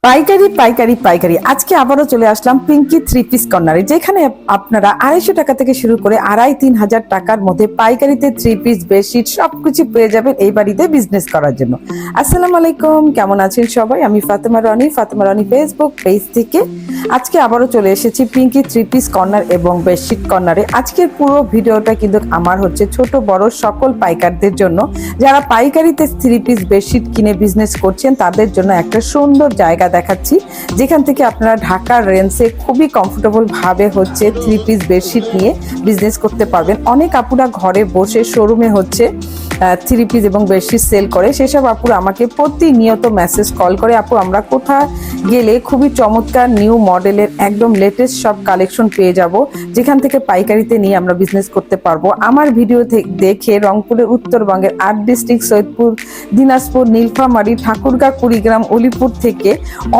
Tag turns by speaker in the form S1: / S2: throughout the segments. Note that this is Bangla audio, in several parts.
S1: পাইকারি পাইকারি পাইকারি আজকে আবারও চলে আসলাম পিঙ্কি থ্রি পিস কর্নারে, যেখানে আপনারা 250 টাকা থেকে শুরু করে 2,500-3,000 টাকার মধ্যে পাইকারিতে থ্রি পিস বেডশিট সবকিছু পেয়ে যাবেন এই বাড়িতে বিজনেস করার জন্য। আসসালামু আলাইকুম, কেমন আছেন সবাই? আমি ফাতেমা রনি ফেসবুক পেজ থেকে আজকে আবারও চলে এসেছি পিঙ্কি থ্রি পিস কর্নার এবং বেডশিট কর্নারে। আজকের পুরো ভিডিওটা কিন্তু আমার হচ্ছে ছোট বড় সকল পাইকারদের জন্য, যারা পাইকারিতে থ্রি পিস বেডশিট কিনে বিজনেস করছেন তাদের জন্য একটা সুন্দর জায়গা দেখাচ্ছি, যেখান থেকে আপনারা ঢাকার রেঞ্জে খুবই কমফোর্টেবল ভাবে হচ্ছে থ্রি পিস বেডশিট নিয়ে বিজনেস করতে পারবেন। অনেক আপুরা ঘরে বসে শোরুমে হচ্ছে থ্রি পিস এবং বেডশিট সেল করে, সেসব আপুরা আমাকে প্রতিনিয়ত মেসেজ কল করে, আপু আমরা কোথায় গেলে খুবই চমৎকার নিউ মডেলের একদম লেটেস্ট সব কালেকশন পেয়ে যাব, যেখান থেকে পাইকারিতে নিয়ে আমরা বিজনেস করতে পারবো। আমার ভিডিও দেখে রংপুরের উত্তরবঙ্গের 8 ডিস্ট্রিক্ট সৈয়দপুর, দিনাজপুর, নীলফামারী, ঠাকুরগাঁ, কুড়িগ্রাম, অলিপুর থেকে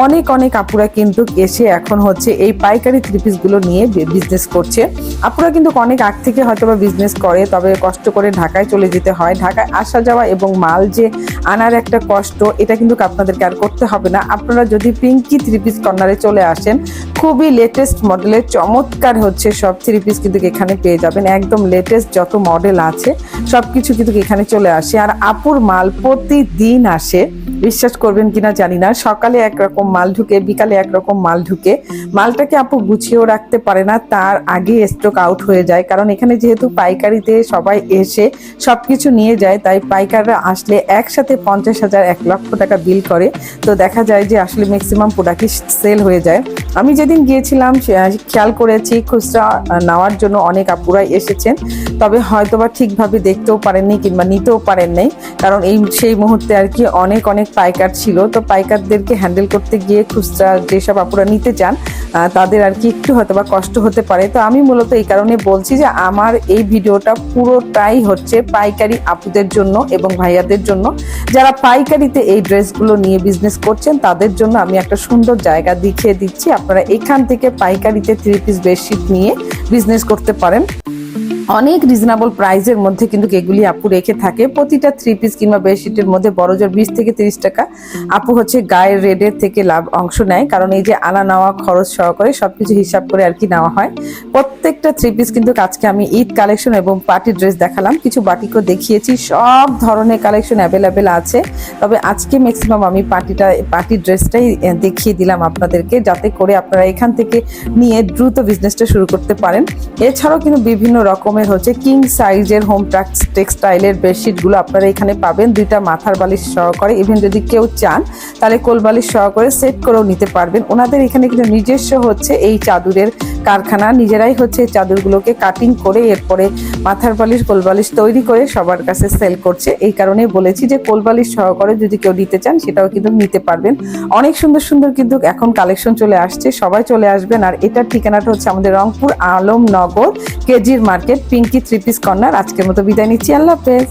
S1: অনেক আপুরা কিন্তু এসে এখন হচ্ছে এই পাইকারি থ্রি পিস গুলো নিয়ে বিজনেস করছে। আপুরা কিন্তু অনেক আগ থেকে হয়তো বা বিজনেস করে, তবে কষ্ট করে ঢাকায় চলে যেতে হয়। ঢাকায় আসা যাওয়া এবং মাল যে আনার একটা কষ্ট, এটা কিন্তু আপনাদেরকে আর করতে হবে না। আপনারা যদি পিঙ্কি থ্রি পিস কর্নারে চলে আসেন, খুবই লেটেস্ট মডেলের চমৎকার হচ্ছে সব থ্রি পিস কিন্তু এখানে পেয়ে যাবেন। একদম লেটেস্ট যত মডেল আছে সবকিছু কিন্তু এখানে চলে আসে। আর আপুর মাল প্রতিদিন আসে, বিশ্বাস করবেন কিনা জানি না। সকালে একরকম মাল ঢুকে, বিকালে একরকম মাল ঢুকে। মালটাকে আপু গুছিয়েও রাখতে পারে না, তার আগে স্টক আউট হয়ে যায়। কারণ এখানে যেহেতু পাইকারিতে সবাই এসে সবকিছু নিয়ে যায়, তাই পাইকাররা আসলে একসাথে 50,000 1 লক্ষ টাকা বিল করে। তো দেখা যায় যে আসলে ম্যাক্সিমাম প্রোডাক্টই সেল হয়ে যায়। আমি যেদিন গিয়েছিলাম খেয়াল করেছি খুচরা নেওয়ার জন্য অনেক আপুরাই এসেছেন, তবে হয়তোবা ঠিকভাবে দেখতেও পারেননি কিংবা নিতেও পারেন নাই, কারণ সেই মুহূর্তে আর কি অনেক পাইকার ছিল। তো পাইকারদেরকে হ্যান্ডেল করতে গিয়ে খুচরা যেসব আপুরা নিতে চান তাদের আর কি একটু হয়তোবা কষ্ট হতে পারে। তো আমি মূলত এই কারণে বলছি যে আমার এই ভিডিওটা পুরোটাই হচ্ছে পাইকারি আপুদের জন্য এবং ভাইয়াদের জন্য, যারা পাইকারিতে এই ড্রেসগুলো নিয়ে বিজনেস করছেন তাদের জন্য আমি একটা সুন্দর জায়গা দেখিয়ে দিচ্ছি। আপনারা এখান থেকে পাইকারিতে থ্রি পিস বেডশিট নিয়ে বিজনেস করতে পারেন। অনেক রিজনেবল প্রাইসের মধ্যে কিন্তু এগুলি আপু রেখে থাকে। প্রতিটা থ্রি পিস কিংবা বেডশিটের মধ্যে বড়জোর 20 থেকে 30 টাকা আপু হচ্ছে গায়ের রেডের থেকে লাভ অংশ নেয়, কারণ এই যে আনা নেওয়া খরচ সহকারে সবকিছু হিসাব করে আর কি নেওয়া হয়। প্রত্যেকটা থ্রি পিস কিন্তু আজকে আমি ঈদ কালেকশন এবং পার্টি ড্রেস দেখালাম, কিছু বাটিকও দেখিয়েছি। সব ধরনের কালেকশন অ্যাভেলেবেল আছে, তবে আজকে ম্যাক্সিমাম আমি পার্টি ড্রেসটাই দেখিয়ে দিলাম আপনাদেরকে, যাতে করে আপনারা এখান থেকে নিয়ে দ্রুত বিজনেসটা শুরু করতে পারেন। এছাড়াও কিন্তু বিভিন্ন রকমের হচ্ছে কিং সাইজের হোম টেক্সটাইলের বেডশিট গুলো আপনারা এখানে পাবেন, 2টা মাথার বালিশ সহকারে। ইভেন যদি কেউ চান তাহলে কোল বালিশ সহকারে সেট করেও নিতে পারবেন। ওনাদের এখানে কিন্তু নিজস্ব হচ্ছে এই চাদরের কারখানা, নিজেরাই হচ্ছে চাদরগুলোকে কাটিং করে এরপরে মাথার বালিশ কোল বালিশ তৈরি করে সবার কাছে সেল করছে। এই কারণে বলেছি যে কোল বালিশ সহকারে যদি কেউ নিতে চান সেটাও কিন্তু নিতে পারবেন। অনেক সুন্দর কিন্তু এখন কালেকশন চলে আসছে, সবাই চলে আসবেন। আর এটার ঠিকানাটা হচ্ছে আমাদের রংপুর আলমনগর কেজির market, Pinky three piece corner. আজকের মতো বিদায় নিচ্ছি, আল্লাহ হাফেজ।